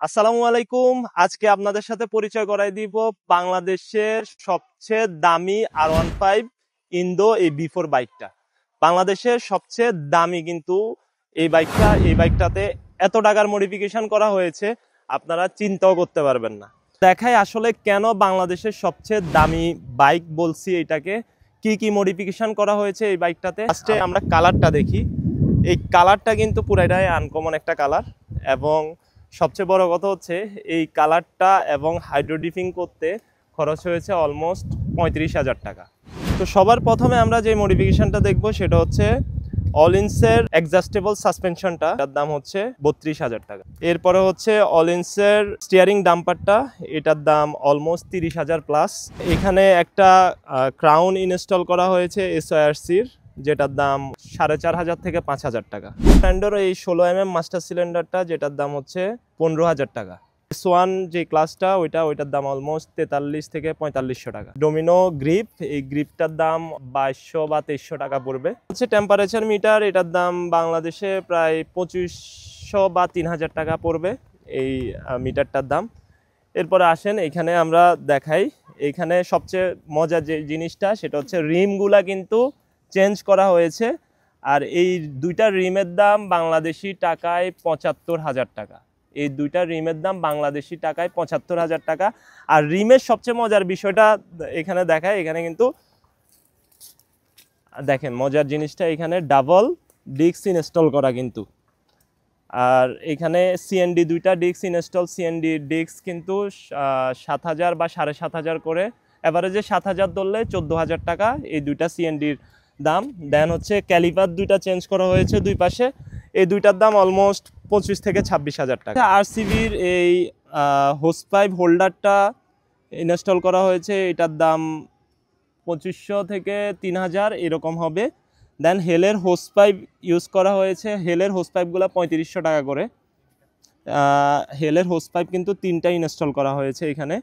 আসসালামু আলাইকুম। আজকে আপনাদের সাথে পরিচয় করাই দিব বাংলাদেশের সবচেয়ে দামি R15 ইন্দো এই B4 বাইকটা। বাংলাদেশের সবচেয়ে দামি কিন্তু এই বাইকটাতে এত টাকার মডিফিকেশন করা হয়েছে আপনারা চিন্তাও করতে পারবেন না। দেখায় আসলে কেন বাংলাদেশের সবচেয়ে দামি বাইক বলছি এটাকে, কি কি মডিফিকেশন করা হয়েছে এই বাইকটাতে। ফার্স্টে আমরা কালারটা দেখি। এই কালারটা কিন্তু পুরাটাই আনকমন একটা কালার, এবং সবচেয়ে বড় কথা হচ্ছে এই কালারটা এবং হাইড্রোডিফিং করতে খরচ হয়েছে অলমোস্ট 35,000 টাকা। তো সবার প্রথমে আমরা যে মডিফিকেশনটা দেখবো সেটা হচ্ছে অলিন্সের অ্যাডজাস্টেবল সাসপেনশনটা, তার দাম হচ্ছে 32,000 টাকা। এরপরে হচ্ছে অলিন্সের স্টিয়ারিং ডাম্পারটা, এটার দাম অলমোস্ট 30,000 প্লাস। এখানে একটা ক্রাউন ইনস্টল করা হয়েছে SORCর, যেটার দাম 4,500 থেকে 5,000 টাকা। স্ট্যান্ডার্ড এই 16mm মাস্টার সিলিন্ডারটা, যেটার দাম হচ্ছে 15,000 টাকা। S1 যে ক্লাসটা ওইটার দাম অলমোস্ট 43 থেকে 4500 টাকা। ডোমিনো গ্রিপ, এই গ্রিপটার দাম 2200 বা 2300 টাকা পড়বে। হচ্ছে টেম্পারেচার মিটার, এটার দাম বাংলাদেশে প্রায় 2500 বা 3000 টাকা পড়বে এই মিটারটার দাম। এরপরে আসেন এখানে আমরা দেখাই, এখানে সবচেয়ে মজার যে জিনিসটা সেটা হচ্ছে রিমগুলা কিন্তু চেঞ্জ করা হয়েছে। আর এই দুইটা রিমের দাম বাংলাদেশি টাকায় 75,000 টাকা। এই দুইটা রিমের দাম বাংলাদেশি টাকায় 75,000 টাকা। আর রিমের সবচেয়ে মজার বিষয়টা এখানে দেখায়, এখানে কিন্তু দেখেন মজার জিনিসটা, এখানে ডাবল ডিস্ক ইনস্টল করা কিন্তু। আর এখানে সিএনডি দুইটা ডিস্ক ইনস্টল, সিএনডি ডিস্ক কিন্তু 7,000 বা 7,500 করে, এভারেজে 7,000 ধরলে 14,000 টাকা এই দুইটা সিএনডির দাম। দেন হচ্ছে ক্যালিপার দুইটা চেঞ্জ করা হয়েছে দুই পাশে, এই দুইটার দাম অলমোস্ট 25 থেকে 26,000 টাকা। আরসিবির এই হোস পাইপ হোল্ডারটা ইনস্টল করা হয়েছে, এটার দাম 2500 থেকে 3,000 এরকম হবে। দেন হেলের হোস পাইপ ইউজ করা হয়েছে, হেলের হোস পাইপগুলো 3500 টাকা করে। হেলের হোস পাইপ কিন্তু 3টা ইনস্টল করা হয়েছে এখানে।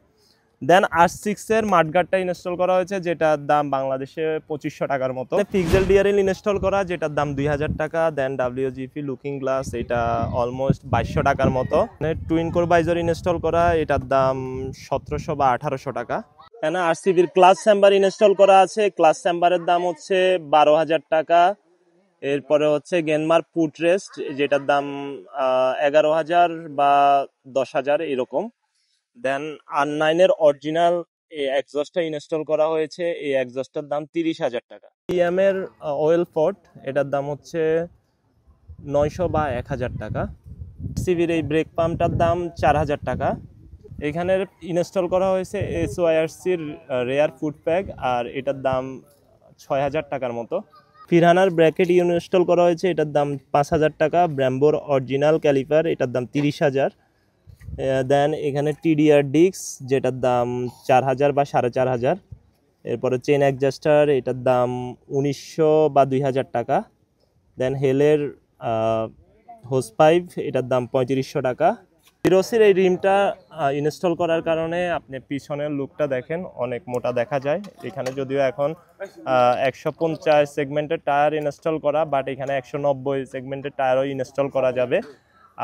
দেন R6-এর মাডগার্ডটা ইনস্টল করা হয়েছে, যেটার দাম বাংলাদেশে 2500 টাকার মতো। পিক্সেল ডিআরএল ইনস্টল করা, যেটার দাম 2000 টাকা। দেন WGP লুকিং গ্লাস, এটা অলমোস্ট 2200 টাকার মতো। টুইন কোর বাইজার ইনস্টল করা, এটার দাম 1700 বা 1800 টাকা। এখানে আরসিবির ক্লাস চেম্বার ইনস্টল করা আছে, ক্লাস চেম্বারের দাম হচ্ছে 12,000 টাকা। এরপরে হচ্ছে গেনমার ফুট রেস্ট, যেটার দাম 11,000 বা 10,000 এরকম। দেন R9-এর অরিজিনাল এই এক্সজস্টটা ইনস্টল করা হয়েছে, এই এক্সজস্টের দাম 30,000 টাকা। এর অয়েল পট, এটার দাম হচ্ছে 900 বা 1,000 টাকা। সিবির এই ব্রেক পাম্পটার দাম 4,000 টাকা। এখানের ইনস্টল করা হয়েছে SORCর রেয়ার ফুড প্যাক, আর এটার দাম 6,000 টাকার মতো। ফিরহানার ব্র্যাকেট ইনস্টল করা হয়েছে, এটার দাম 5,000 টাকা। ব্র্যাম্বোর অরিজিনাল ক্যালিপার, এটার দাম 30,000। দেন এখানে TDR ডিস্ক, যেটার দাম 4,000 বা 4,500। এরপরে চেন অ্যাডজাস্টার, এটার দাম 1900 বা 2,000 টাকা। দেন হেলের হোস পাইপ, এটার দাম 3500 টাকা। হিরোসির এই রিমটা ইনস্টল করার কারণে আপনি পিছনের লুকটা দেখেন অনেক মোটা দেখা যায়। এখানে যদিও এখন 150 সেগমেন্টের টায়ার ইনস্টল করা, বাট এখানে 190 সেগমেন্টের টায়ারও ইনস্টল করা যাবে।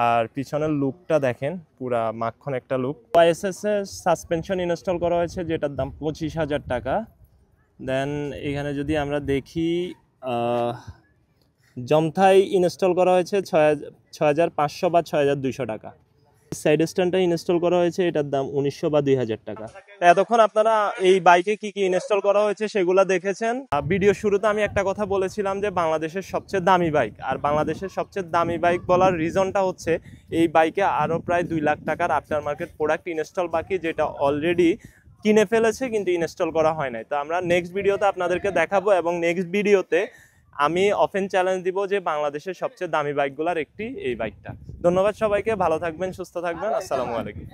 আর পিছনের লুকটা দেখেন, পুরা মাখন একটা লুক। YSS এর সাসপেনশন ইনস্টল করা হয়েছে, যেটার দাম 25,000 টাকা। দেন এখানে যদি আমরা দেখি জমথাই ইনস্টল করা হয়েছে 6,500 বা 6,200 টাকা। সাইড স্ট্যান্ডটা ইনস্টল করা হয়েছে, এটার দাম 1900 বা 2,000 টাকা। এতক্ষণ আপনারা এই বাইকে কি কি ইনস্টল করা হয়েছে সেগুলো দেখেছেন। ভিডিও শুরুতে আমি একটা কথা বলেছিলাম যে বাংলাদেশের সবচেয়ে দামি বাইক, আর বাংলাদেশের সবচেয়ে দামি বাইক বলার রিজনটা হচ্ছে এই বাইকে আরও প্রায় 2 লাখ টাকার আফটার মার্কেট প্রোডাক্ট ইনস্টল বাকি, যেটা অলরেডি কিনে ফেলেছে কিন্তু ইনস্টল করা হয় নাই। তো আমরা নেক্সট ভিডিওতে আপনাদেরকে দেখাবো, এবং নেক্সট ভিডিওতে আমি অফেন চ্যালেঞ্জ দিব যে বাংলাদেশের সবচেয়ে দামি বাইকগুলোর একটি এই বাইকটা। ধন্যবাদ সবাইকে, ভালো থাকবেন, সুস্থ থাকবেন, আসসালামু আলাইকুম।